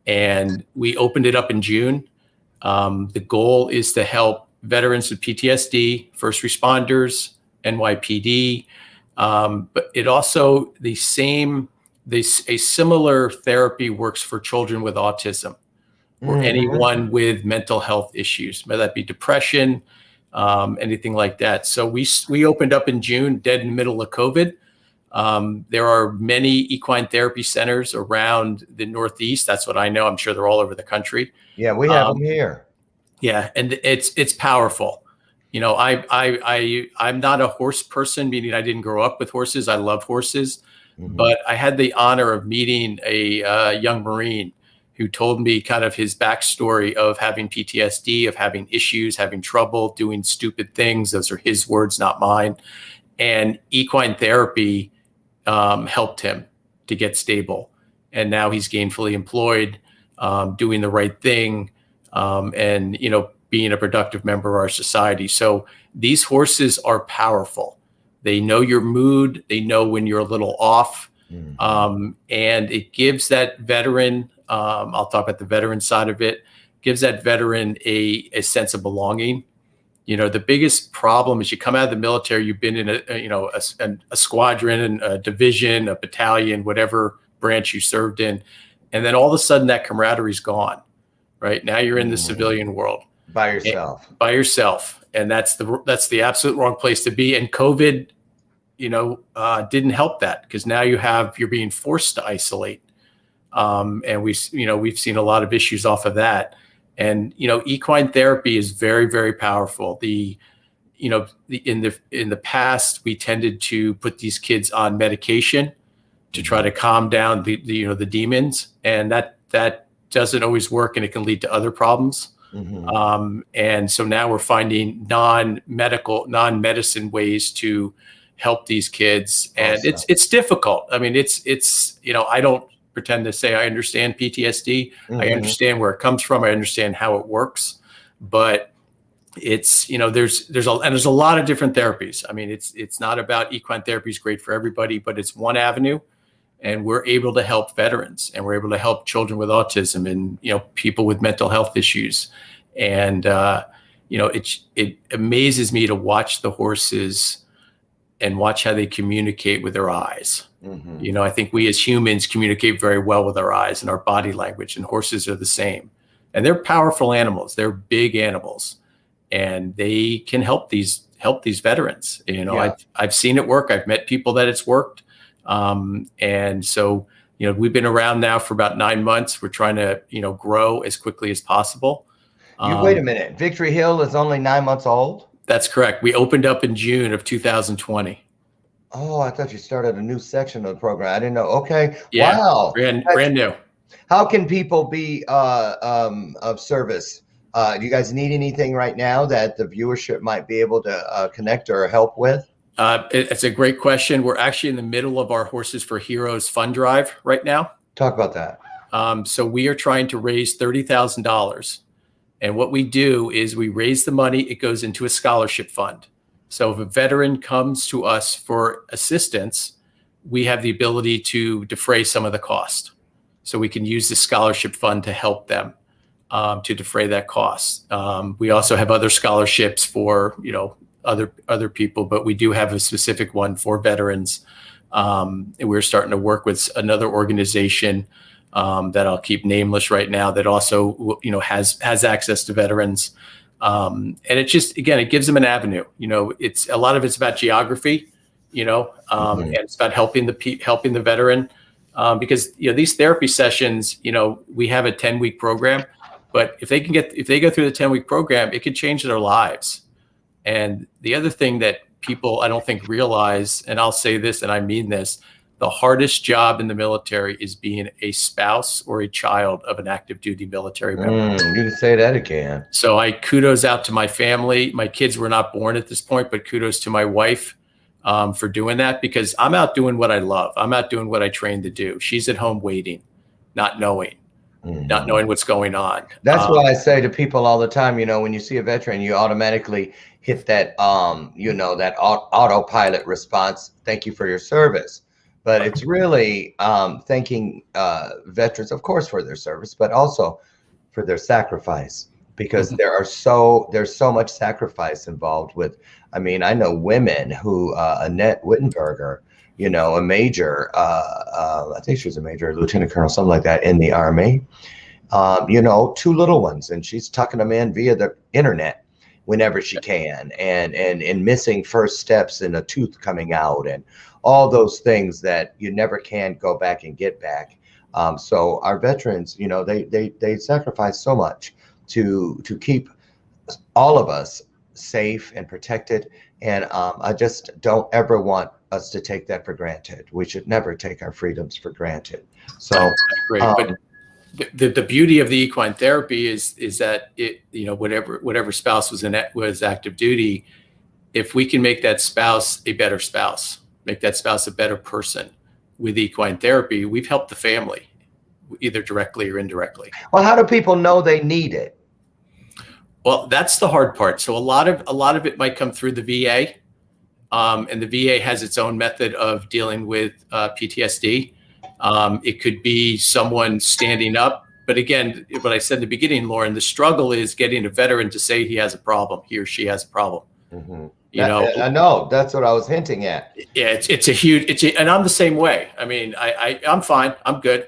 And we opened it up in June. The goal is to help veterans with PTSD, first responders, NYPD, but it also a similar therapy works for children with autism or anyone with mental health issues, whether that be depression, anything like that. So we opened up in June, dead in the middle of COVID. There are many equine therapy centers around the Northeast. That's what I know. I'm sure they're all over the country. Yeah, we have them here. Yeah, and it's powerful. I'm not a horse person, meaning I didn't grow up with horses. I love horses, but I had the honor of meeting a young Marine who told me kind of his backstory of having PTSD, of having issues, having trouble, doing stupid things. Those are his words, not mine. And equine therapy helped him to get stable. And now he's gainfully employed, doing the right thing, and, being a productive member of our society. So these horses are powerful. They know your mood. They know when you're a little off. And it gives that veteran, I'll talk about the veteran side of it, gives that veteran a sense of belonging. The biggest problem is you come out of the military, you've been in a squadron, a division, a battalion, whatever branch you served in, And then all of a sudden that camaraderie's gone, right? Now you're in the civilian world. By yourself. By yourself. And that's the absolute wrong place to be. And COVID, didn't help that, because now you're being forced to isolate. And we've seen a lot of issues off of that. And, equine therapy is very, very powerful. In the past, we tended to put these kids on medication to try to calm down the demons, and that doesn't always work, and it can lead to other problems. And so now we're finding non-medicine ways to help these kids, and it's difficult. I mean, it's I don't pretend to say I understand PTSD. I understand where it comes from. I understand how it works, but it's, there's a lot of different therapies. I mean, it's not about equine therapy is great for everybody, but it's one avenue, and we're able to help veterans, and we're able to help children with autism, and, people with mental health issues. And, it amazes me to watch the horses and watch how they communicate with their eyes. I think we as humans communicate very well with our eyes and our body language, and horses are the same. And they're powerful animals. They're big animals, and they can help these veterans. I've seen it work. I've met people that it's worked. And so, we've been around now for about 9 months. We're trying to, grow as quickly as possible. Wait a minute. Victory Hill is only 9 months old? That's correct. We opened up in June of 2020. Oh, I thought you started a new section of the program. I didn't know. Okay. Yeah, wow. Brand new. How can people be of service? Do you guys need anything right now that the viewership might be able to connect or help with? It's a great question. We're actually in the middle of our Horses for Heroes fund drive right now. Talk about that. So we are trying to raise $30,000. And what we do is we raise the money. It goes into a scholarship fund. So if a veteran comes to us for assistance, we have the ability to defray some of the cost. So we can use the scholarship fund to help them to defray that cost. We also have other scholarships for, other people, but we do have a specific one for veterans. And we're starting to work with another organization that I'll keep nameless right now, that also, has access to veterans. And it just, again, it gives them an avenue. It's a lot of it's about geography, and it's about helping the veteran, because, these therapy sessions, we have a 10-week program, but if they go through the 10-week program, it could change their lives. And the other thing that people, I don't think, realize, and I'll say this, and I mean this, the hardest job in the military is being a spouse or a child of an active duty military member. You can say that again. So I kudos out to my family. My kids were not born at this point, but kudos to my wife for doing that, because I'm out doing what I love. I'm out doing what I trained to do. She's at home waiting, not knowing what's going on. That's why I say to people all the time, when you see a veteran, you automatically hit that, that autopilot response. Thank you for your service. But it's really thanking veterans, of course, for their service, but also for their sacrifice, because there's so much sacrifice involved with. I mean, I know women who Annette Wittenberger, a major, I think she was a major, lieutenant colonel, something like that in the Army. 2 little ones, and she's tucking them in via the internet whenever she can, and missing first steps and a tooth coming out, and all those things that you never can go back and get back. So our veterans, they sacrifice so much to keep all of us safe and protected. And I just don't ever want us to take that for granted. We should never take our freedoms for granted. So great. But the beauty of the equine therapy is that it, whatever spouse was active duty, if we can make that spouse a better spouse, make that spouse a better person with equine therapy, we've helped the family, either directly or indirectly. Well, how do people know they need it? Well, that's the hard part. So a lot of it might come through the VA, and the VA has its own method of dealing with PTSD. It could be someone standing up, but again, what I said in the beginning, Lauren, the struggle is getting a veteran to say he has a problem, he or she has a problem. I know, that's what I was hinting at. Yeah, it's a huge, and I'm the same way. I mean, I'm fine, I'm good.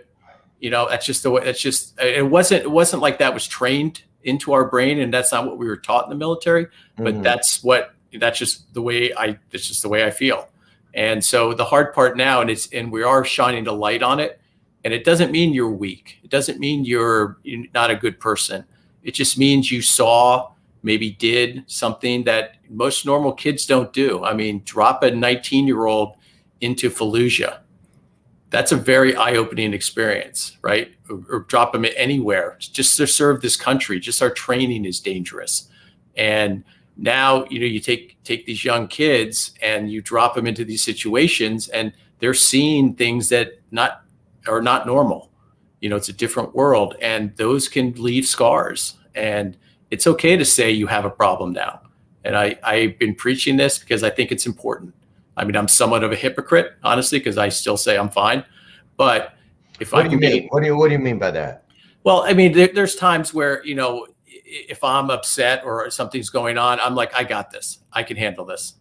That's just the way. That's just it wasn't like that was trained into our brain, and that's not what we were taught in the military. But that's just the way I feel. And so the hard part now, and we are shining the light on it. And it doesn't mean you're weak. It doesn't mean you're not a good person. It just means you maybe did something that most normal kids don't do. I mean, drop a 19-year-old into Fallujah. That's a very eye-opening experience, right? Or drop them anywhere just to serve this country. Just our training is dangerous. And now, you take these young kids and you drop them into these situations, and they're seeing things that are not normal. It's a different world, and those can leave scars. And it's okay to say you have a problem now. And I've been preaching this because I think it's important. I mean, I'm somewhat of a hypocrite, honestly, because I still say I'm fine. But what do you mean? What do you mean by that? Well, I mean, there's times where, if I'm upset or something's going on, I'm like, I got this. I can handle this.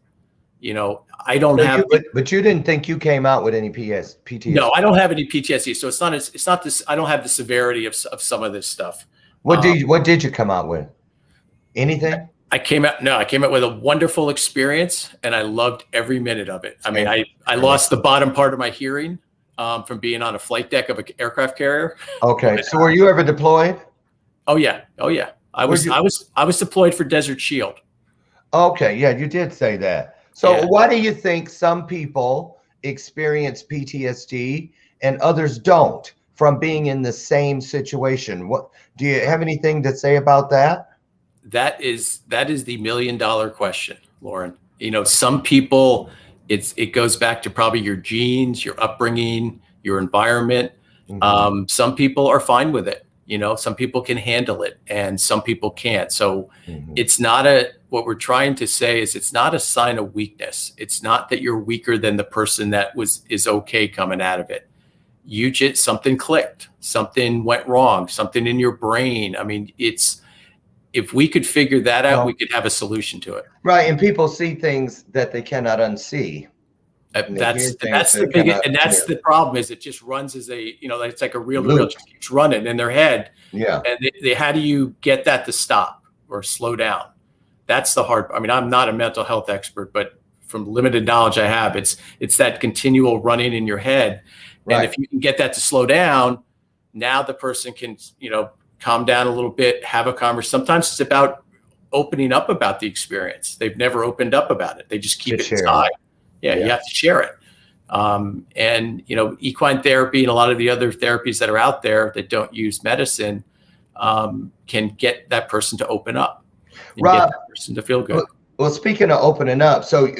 I don't have. But you didn't think you came out with any PTSD? No, I don't have any PTSD. So it's not this. I don't have the severity of some of this stuff. What did you come out with? Anything? I came out with a wonderful experience, and I loved every minute of it. I mean, I lost the bottom part of my hearing from being on a flight deck of an aircraft carrier. Okay. So were you ever deployed? Oh yeah. I was deployed for Desert Shield. Okay. Yeah, you did say that. So why do you think some people experience PTSD and others don't from being in the same situation? What do you have anything to say about that? That is the $1 million question, Lauren. Some people, it goes back to probably your genes, your upbringing, your environment. Some people are fine with it. Some people can handle it, and some people can't. So it's not what we're trying to say is it's not a sign of weakness. It's not that you're weaker than the person that is okay coming out of it. Something clicked, something went wrong, something in your brain. I mean, if we could figure that out, we could have a solution to it. Right. And people see things that they cannot unsee. That's the biggest, and that's the problem is it just runs as it's like a reel just keeps running in their head. Yeah. And how do you get that to stop or slow down? That's the hard. I mean, I'm not a mental health expert, but from limited knowledge I have, it's that continual running in your head. Right. And if you can get that to slow down, now the person can, calm down a little bit, have a conversation. Sometimes it's about opening up about the experience. They've never opened up about it. They just keep it inside. Yeah, you have to share it. And, equine therapy and a lot of the other therapies that are out there that don't use medicine can get that person to open up and get that person to feel good. Well, speaking of opening up, so,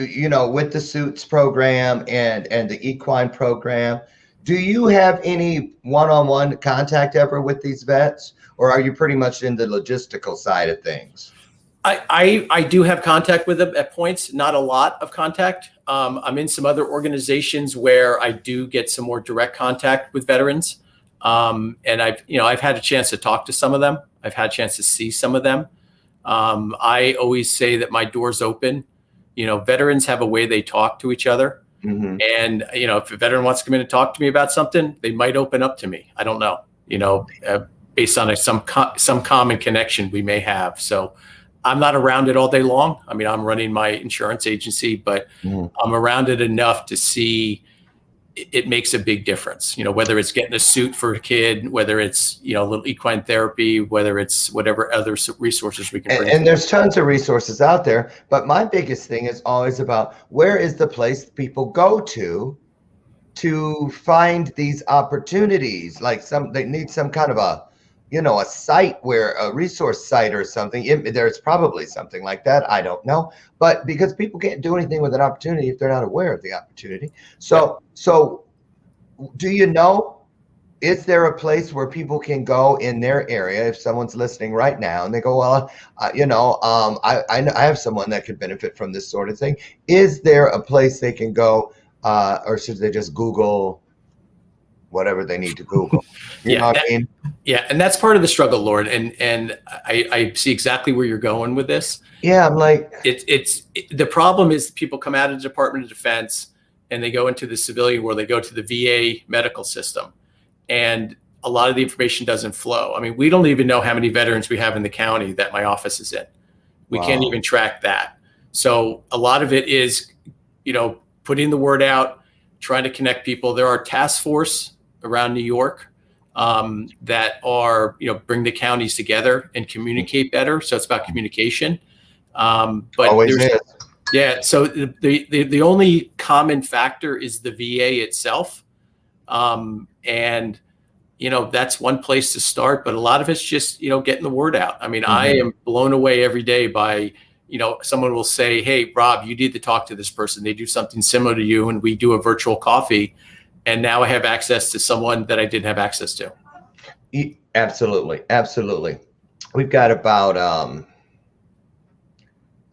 with the Suits program and the equine program, do you have any one-on-one contact ever with these vets, or are you pretty much in the logistical side of things? I do have contact with them at points, not a lot of contact. I'm in some other organizations where I do get some more direct contact with veterans. And I've had a chance to talk to some of them. I've had a chance to see some of them. I always say that my door's open. Veterans have a way they talk to each other. Mm-hmm. And, if a veteran wants to come in and talk to me about something, they might open up to me. I don't know, based on some common connection we may have. So I'm not around it all day long. I mean, I'm running my insurance agency, but I'm around it enough to see it makes a big difference. Whether it's getting a suit for a kid, whether it's, a little equine therapy, whether it's whatever other resources we can bring. And there's tons of resources out there. But my biggest thing is always about where is the place people go to find these opportunities? Like they need some kind of a site a resource site or something. There's probably something like that. I don't know. But because people can't do anything with an opportunity if they're not aware of the opportunity. So do is there a place where people can go in their area if someone's listening right now and they go, well, I have someone that could benefit from this sort of thing. Is there a place they can go or should they just Google whatever they need to Google? You know what I mean? Yeah, and that's part of the struggle, Lord. And I see exactly where you're going with this. Yeah, I'm like, the problem is people come out of the Department of Defense and they go into the civilian world. They go to the VA medical system, and a lot of the information doesn't flow. I mean, we don't even know how many veterans we have in the county that my office is in. We can't even track that. So a lot of it is, putting the word out, trying to connect people. There are task force around New York that are, bring the counties together and communicate better. So it's about communication. But always is. Yeah. So the only common factor is the VA itself. And, that's one place to start, but a lot of it's just, getting the word out. I mean, I am blown away every day by, someone will say, hey, Rob, you need to talk to this person. They do something similar to you, and we do a virtual coffee. And now I have access to someone that I didn't have access to. Absolutely. Absolutely. We've got about,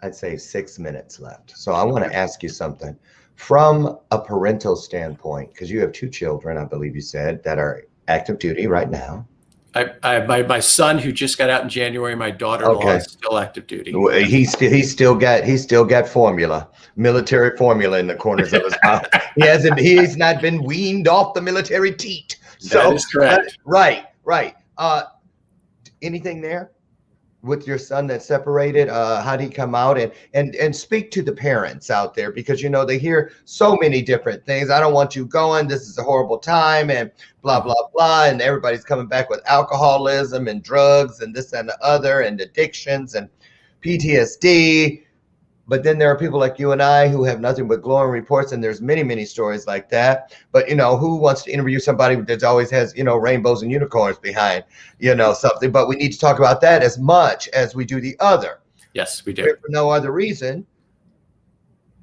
I'd say 6 minutes left. So I want to ask you something from a parental standpoint, because you have 2 children, I believe you said, that are active duty right now. I have my son who just got out in January. My daughter-in-law is still active duty. He's still got formula, military formula in the corners of his mouth. He's not been weaned off the military teat. So that is correct. Right. Anything there with your son that's separated? How did he come out? And speak to the parents out there, because they hear so many different things. I don't want you going. This is a horrible time, and blah blah blah. And everybody's coming back with alcoholism and drugs and this and the other, and addictions and PTSD. But then there are people like you and I who have nothing but glowing reports, and there's many stories like that. But who wants to interview somebody that always has rainbows and unicorns behind something? But we need to talk about that as much as we do the other. Yes, we do. For no other reason,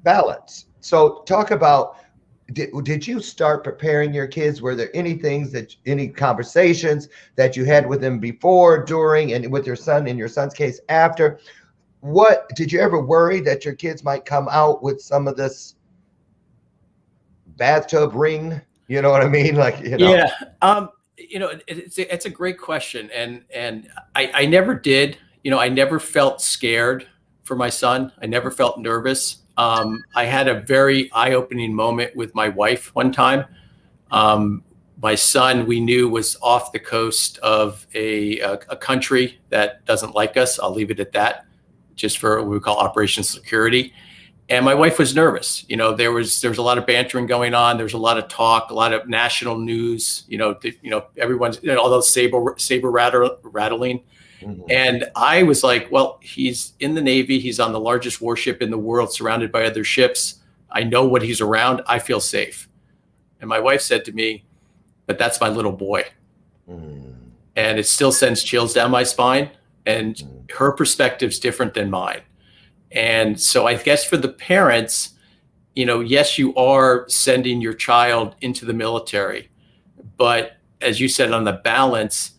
balance. So talk about, did you start preparing your kids? Were there any conversations that you had with them before, during, and with your son, in your son's case, after? What did you ever worry that your kids might come out with some of this bathtub ring? You know what I mean? Yeah. It's a great question. And I never did, I never felt scared for my son. I never felt nervous. I had a very eye-opening moment with my wife one time. My son, we knew, was off the coast of a country that doesn't like us. I'll leave it at that, just for what we call Operation Security. And my wife was nervous. There was a lot of bantering going on. There was a lot of talk, a lot of national news, everyone's, all those saber rattling. And I was like, well, he's in the Navy. He's on the largest warship in the world, surrounded by other ships. I know what he's around. I feel safe. And my wife said to me, but that's my little boy. And it still sends chills down my spine. And her perspective's different than mine. And so I guess for the parents, yes, you are sending your child into the military. But as you said, on the balance,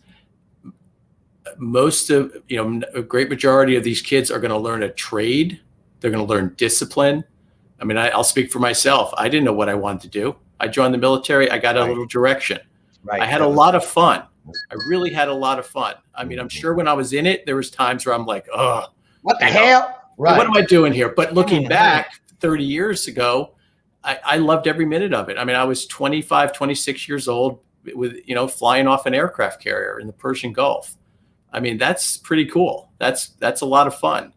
most of, a great majority of these kids are going to learn a trade. They're going to learn discipline. I mean, I'll speak for myself. I didn't know what I wanted to do. I joined the military. I got a little direction. I had a lot of fun. I really had a lot of fun. I mean, I'm sure when I was in it, there was times where I'm like, oh, what the hell? Right. What am I doing here? But looking back 30 years ago, I loved every minute of it. I mean, I was 25, 26 years old with, flying off an aircraft carrier in the Persian Gulf. I mean, that's pretty cool. That's a lot of fun.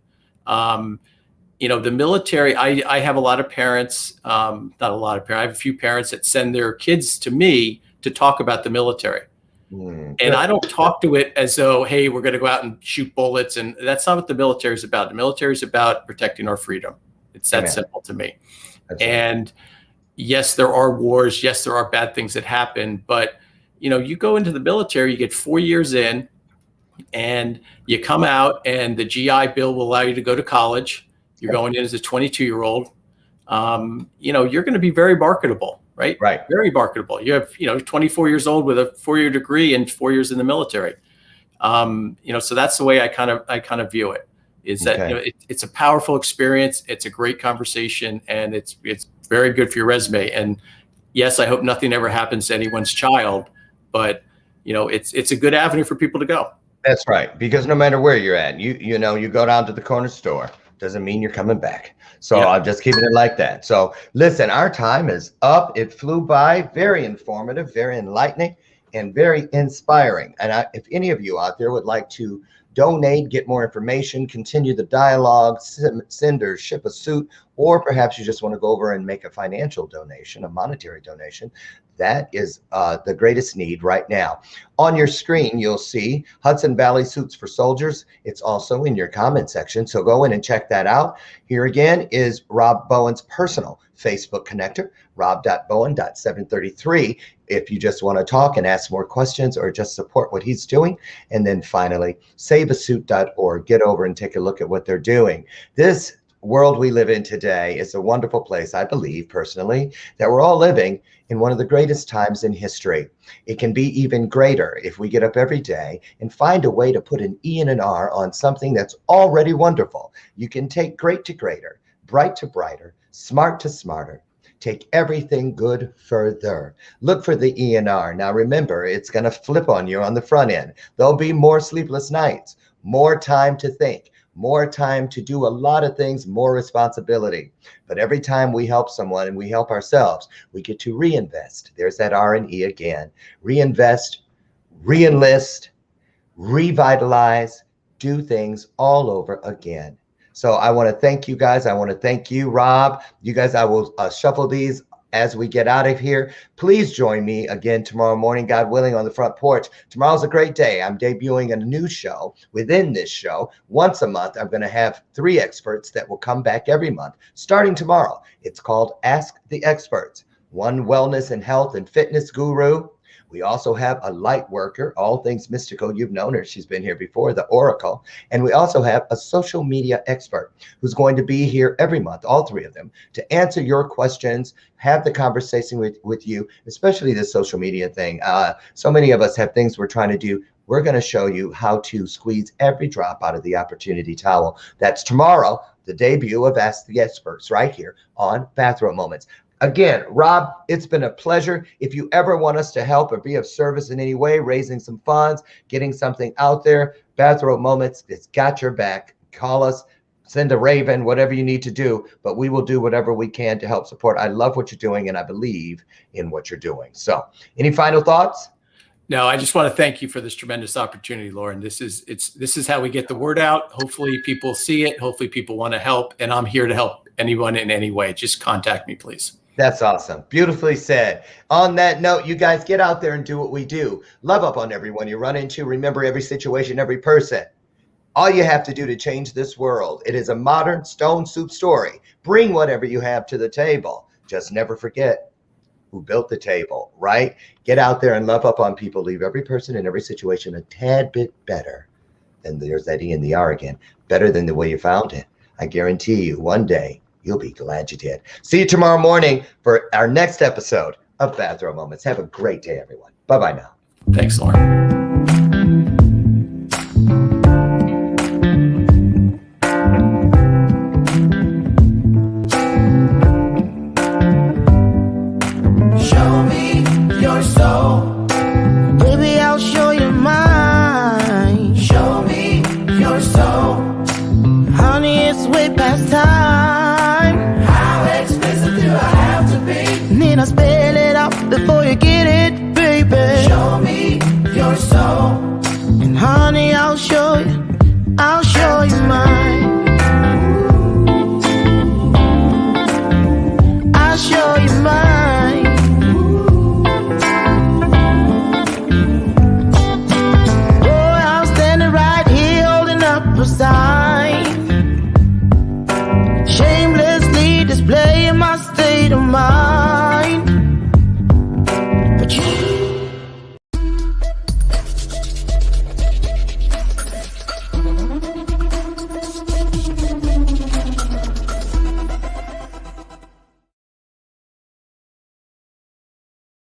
The military, I have a lot of parents, not a lot of parents. I have a few parents that send their kids to me to talk about the military. And I don't talk to it as though, hey, we're going to go out and shoot bullets. And that's not what the military is about. The military is about protecting our freedom. It's that simple to me. And yes, there are wars. Yes, there are bad things that happen. But, you go into the military, you get 4 years in, and you come out, and the GI Bill will allow you to go to college. You're going in as a 22-year-old. You're going to be very marketable. Right. Very marketable. You have, 24 years old with a 4-year degree and 4 years in the military. So that's the way I kind of view it, is that, it's a powerful experience. It's a great conversation, and it's very good for your resume. And yes, I hope nothing ever happens to anyone's child, but it's a good avenue for people to go. That's right. Because no matter where you're at, you go down to the corner store, doesn't mean you're coming back. So I'm just keeping it like that. So listen, our time is up. It flew by. Very informative, very enlightening. and very inspiring. And if any of you out there would like to donate, get more information, continue the dialogue, send or ship a suit, or perhaps you just want to go over and make a financial donation, a monetary donation, that is the greatest need right now. On your screen, you'll see Hudson Valley Suits for Soldiers. It's also in your comment section, so go in and check that out. Here again is Rob Bowen's personal Facebook connector, rob.bowen.733, if you just want to talk and ask more questions or just support what he's doing. And then finally, saveasuit.org. Get over and take a look at what they're doing. This world we live in today is a wonderful place. I believe personally that we're all living in one of the greatest times in history. It can be even greater if we get up every day and find a way to put an E and an R on something that's already wonderful. You can take great to greater, bright to brighter, smart to smarter. Take everything good further. Look for the E and R. Now remember, it's going to flip on you on the front end. There'll be more sleepless nights, more time to think, more time to do a lot of things, more responsibility. But every time we help someone and we help ourselves, we get to reinvest. There's that R and E again. Reinvest, re-enlist, revitalize, do things all over again. So I want to thank you guys. I want to thank you, Rob. You guys, I will shuffle these as we get out of here. Please join me again tomorrow morning, God willing, on the front porch. Tomorrow's a great day. I'm debuting a new show within this show. Once a month, I'm going to have 3 experts that will come back every month, starting tomorrow. It's called Ask the Experts. One wellness and health and fitness guru. We also have a light worker, all things mystical. You've known her. She's been here before, the Oracle. And we also have a social media expert who's going to be here every month, all 3 of them, to answer your questions, have the conversation with you, especially the social media thing. So many of us have things we're trying to do. We're going to show you how to squeeze every drop out of the opportunity towel. That's tomorrow, the debut of Ask the Experts right here on Bathrobe Moments. Again, Rob, it's been a pleasure. If you ever want us to help or be of service in any way, raising some funds, getting something out there, Bathrobe Moments, it's got your back. Call us, send a raven, whatever you need to do, but we will do whatever we can to help support. I love what you're doing, and I believe in what you're doing. So any final thoughts? No, I just want to thank you for this tremendous opportunity, Lauren. This is how we get the word out. Hopefully people see it. Hopefully people want to help, and I'm here to help anyone in any way. Just contact me, please. That's awesome. Beautifully said. On that note, you guys get out there and do what we do. Love up on everyone you run into. Remember every situation, every person. All you have to do to change this world. It is a modern stone soup story. Bring whatever you have to the table. Just never forget who built the table, right? Get out there and love up on people. Leave every person in every situation a tad bit better. And there's that E and the R again. Better than the way you found it. I guarantee you one day, you'll be glad you did. See you tomorrow morning for our next episode of Bathrobe Moments. Have a great day, everyone. Bye-bye now. Thanks, Lauren. Show me your soul. Baby, I'll show you mine. Show me your soul. Honey, it's way past time. Need I spell it out before you get it, baby? Show me your soul. And honey, I'll show you mine. I'll show you mine. Boy, I'm standing right here holding up a sign.